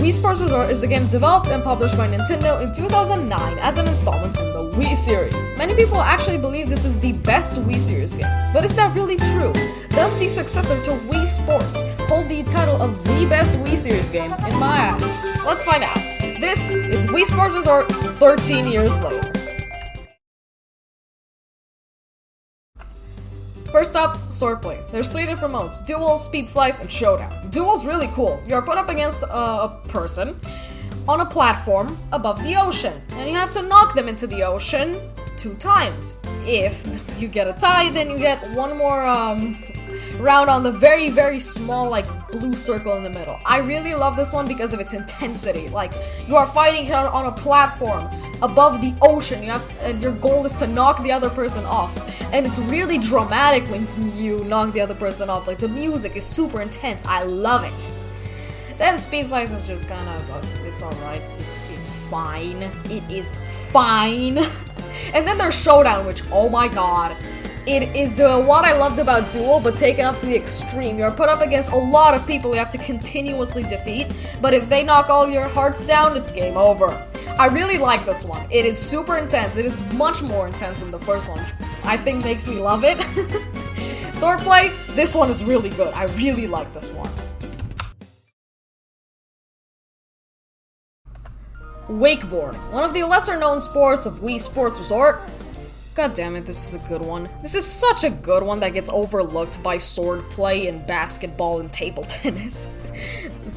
Wii Sports Resort is a game developed and published by Nintendo in 2009 as an installment in the Wii series. Many people actually believe this is the best Wii series game, but is that really true? Does the successor to Wii Sports hold the title of the best Wii series game in my eyes? Let's find out. This is Wii Sports Resort 13 years later. First up, Swordplay. There's 3 different modes: Duel, Speed Slice, and Showdown. Duel's really cool. You're put up against a person on a platform above the ocean, and you have to knock them into the ocean 2 times. If you get a tie, then you get one more round on the very, very small, blue circle in the middle. I really love this one because of its intensity. You are fighting on a platform above the ocean, and your goal is to knock the other person off. And it's really dramatic when you knock the other person off. The music is super intense. I love it. Then Speed Slice is just kind of, it's alright. It's fine. It is fine. And then there's Showdown, which, oh my god. It is what I loved about Duel, but taken up to the extreme. You're put up against a lot of people you have to continuously defeat, but if they knock all your hearts down, it's game over. I really like this one. It is super intense. It is much more intense than the first one, which I think makes me love it. Swordplay, this one is really good. I really like this one. Wakeboard, one of the lesser known sports of Wii Sports Resort. God damn it, this is a good one. This is such a good one that gets overlooked by swordplay and basketball and table tennis.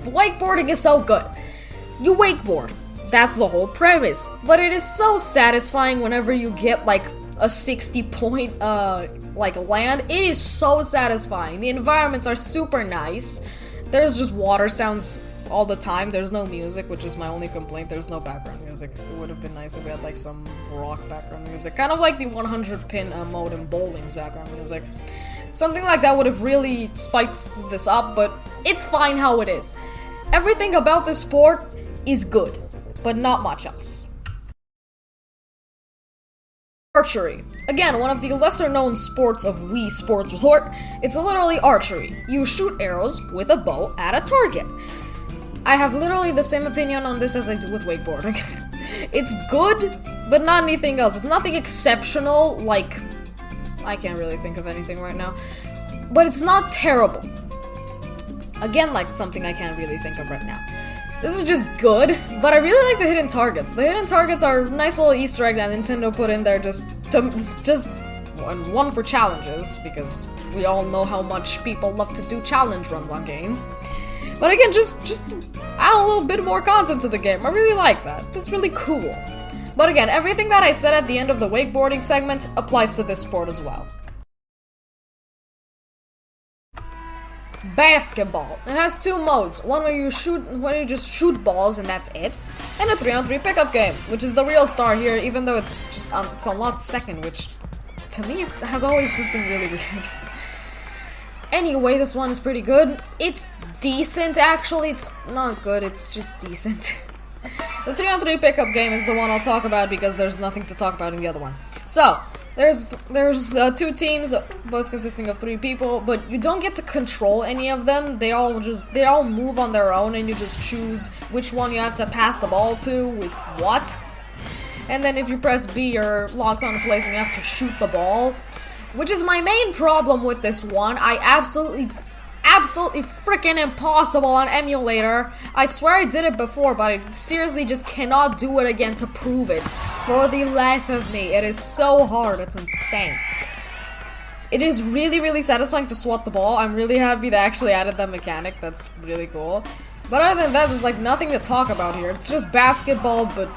Wakeboarding is so good. You wakeboard. That's the whole premise. But it is so satisfying whenever you get a 60 point land. It is so satisfying. The environments are super nice. There's just water sounds all the time. There's no music, which is my only complaint. There's no background music. It would have been nice if we had some rock background music. Kind of like the 100 pin mode in bowling's background music. Something like that would have really spiced this up, but it's fine how it is. Everything about this sport is good, but not much else. Archery. Again, one of the lesser known sports of Wii Sports Resort. It's literally archery. You shoot arrows with a bow at a target. I have literally the same opinion on this as I do with wakeboarding. It's good, but not anything else. It's nothing exceptional, I can't really think of anything right now. But it's not terrible. Again, something I can't really think of right now. This is just good, but I really like the hidden targets. The hidden targets are a nice little Easter egg that Nintendo put in there just one for challenges, because we all know how much people love to do challenge runs on games. But again, just add a little bit more content to the game. I really like that. That's really cool. But again, everything that I said at the end of the wakeboarding segment applies to this sport as well. Basketball. It has 2 modes. One where you just shoot balls and that's it. And a 3-on-3 pickup game, which is the real star here, even though it's a lot second, which to me it has always just been really weird. Anyway, this one is pretty good. It's decent, actually. It's not good, it's just decent. The 3-on-3 pickup game is the one I'll talk about because there's nothing to talk about in the other one. So, there's 2 teams, both consisting of 3 people, but you don't get to control any of them. They all move on their own, and you just choose which one you have to pass the ball to with what. And then if you press B, you're locked on a place and you have to shoot the ball. Which is my main problem with this one. I absolutely freaking impossible on emulator. I swear I did it before, but I seriously just cannot do it again to prove it. For the life of me. It is so hard. It's insane. It is really, really satisfying to swat the ball. I'm really happy they actually added that mechanic. That's really cool. But other than that, there's nothing to talk about here. It's just basketball, but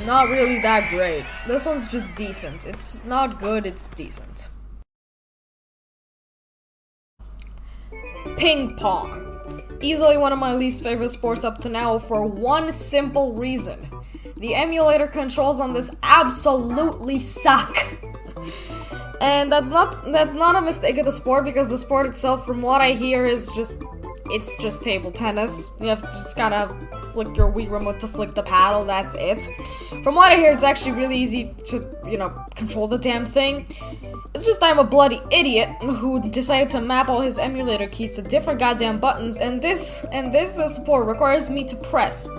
not really that great. This one's just decent. It's not good, it's decent. Ping pong. Easily one of my least favorite sports up to now for one simple reason. The emulator controls on this absolutely suck. And that's not a mistake of the sport, because the sport itself, from what I hear, is it's just table tennis. You have to just kind of flick your Wii remote to flick the paddle, that's it. From what I hear, it's actually really easy to, control the damn thing. It's just I'm a bloody idiot who decided to map all his emulator keys to different goddamn buttons, and this support requires me to press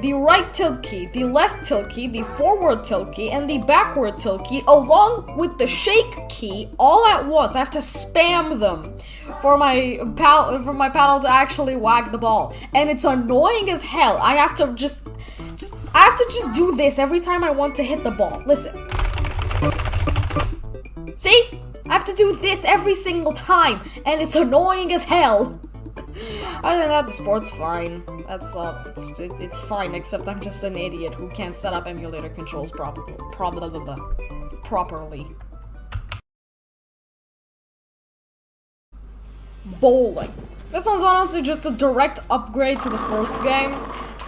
the right tilt key, the left tilt key, the forward tilt key, and the backward tilt key, along with the shake key, all at once. I have to spam them for my paddle to actually whack the ball, and it's annoying as hell. I have to just do this every time I want to hit the ball. Listen. See? I have to do this every single time, and it's annoying as hell. Other than that, the sport's fine. It's fine, except I'm just an idiot who can't set up emulator controls properly. Bowling. This one's honestly just a direct upgrade to the first game.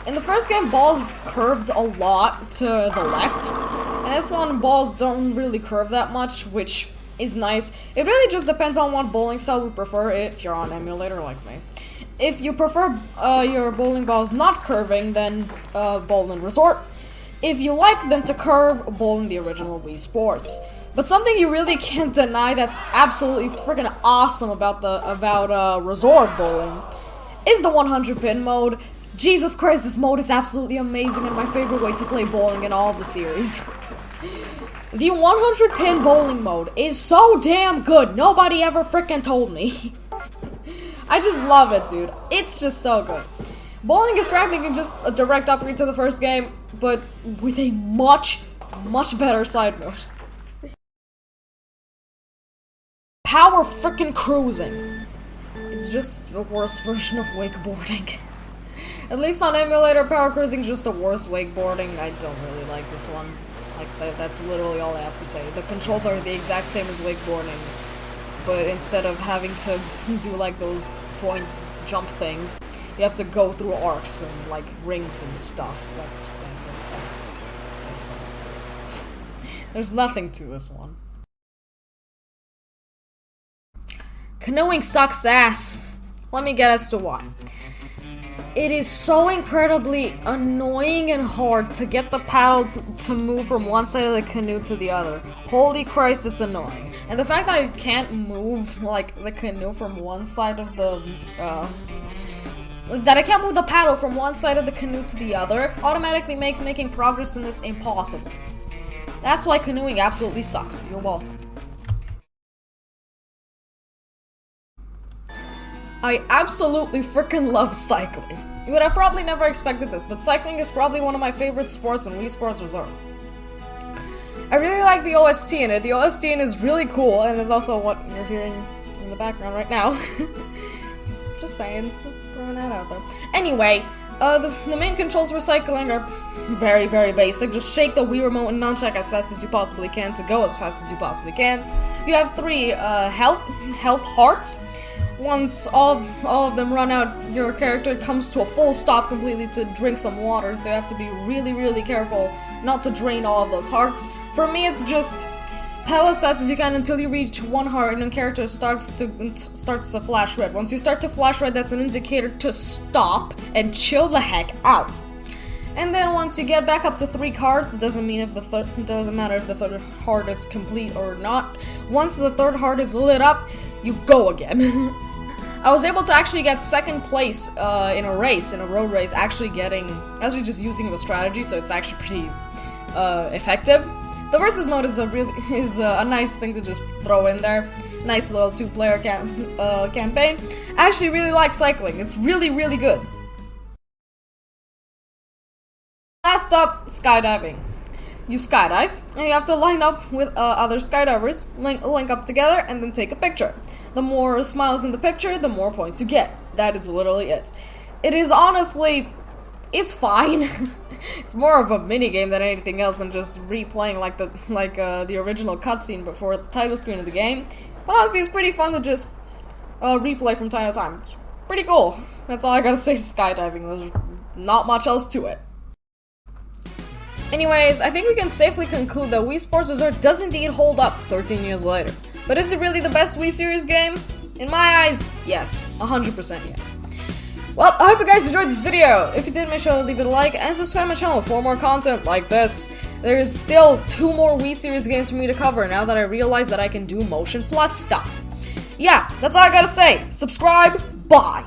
In the first game, balls curved a lot to the left. And this one, balls don't really curve that much, which is nice. It really just depends on what bowling style you prefer if you're on emulator like me. If you prefer your bowling balls not curving, then Bowling Resort. If you like them to curve, bowling the original Wii Sports. But something you really can't deny that's absolutely freaking awesome about Resort bowling is the 100-pin mode. Jesus Christ, this mode is absolutely amazing and my favorite way to play bowling in all of the series. The 100-pin bowling mode is so damn good. Nobody ever freaking told me. I just love it, dude. It's just so good. Bowling is practically just a direct upgrade to the first game, but with a much better side mode. Power freaking cruising. It's just the worst version of wakeboarding. At least on emulator, power cruising is just a worse wakeboarding. I don't really like this one. Like, that's literally all I have to say. The controls are the exact same as wakeboarding, but instead of having to do like those point jump things, you have to go through arcs and like rings and stuff. That's it. There's nothing to this one. Canoeing sucks ass. Let me get as to why. It is so incredibly annoying and hard to get the paddle to move from one side of the canoe to the other. Holy Christ, it's annoying. And the fact that I can't move, like, the canoe from one side of the, that I can't move the paddle from one side of the canoe to the other automatically makes making progress in this impossible. That's why canoeing absolutely sucks. You're welcome. I absolutely freaking love cycling. You would have probably never expected this, but cycling is probably one of my favorite sports in Wii Sports Resort. I really like the OST in it. The OST in it is really cool, and is also what you're hearing in the background right now. just saying, just throwing that out there. Anyway, the main controls for cycling are very basic. Just shake the Wii remote and nunchuck as fast as you possibly can to go as fast as you possibly can. You have 3 health hearts. Once all of them run out, your character comes to a full stop completely to drink some water, so you have to be really careful not to drain all of those hearts. For me, it's just pedal as fast as you can until you reach 1 heart, and then character starts to flash red. Once you start to flash red, that's an indicator to stop and chill the heck out. And then once you get back up to 3 hearts, doesn't matter if the 3rd heart is complete or not. Once the 3rd heart is lit up, you go again. I was able to actually get 2nd place in a road race, actually just using the strategy, so it's actually pretty effective. The versus mode is a nice thing to just throw in there. Nice little 2-player campaign. I actually really like cycling. It's really good. Last up, skydiving. You skydive, and you have to line up with other skydivers, link up together, and then take a picture. The more smiles in the picture, the more points you get. That is literally it. It is honestly, it's fine. It's more of a mini game than anything else, than just replaying the original cutscene before the title screen of the game. But honestly, it's pretty fun to just replay from time to time. It's pretty cool. That's all I gotta say to skydiving. There's not much else to it. Anyways, I think we can safely conclude that Wii Sports Resort does indeed hold up 13 years later. But is it really the best Wii series game? In my eyes, yes. 100% yes. Well, I hope you guys enjoyed this video. If you did, make sure to leave it a like and subscribe to my channel for more content like this. There's still 2 more Wii series games for me to cover now that I realize that I can do Motion Plus stuff. Yeah, that's all I gotta say. Subscribe, bye!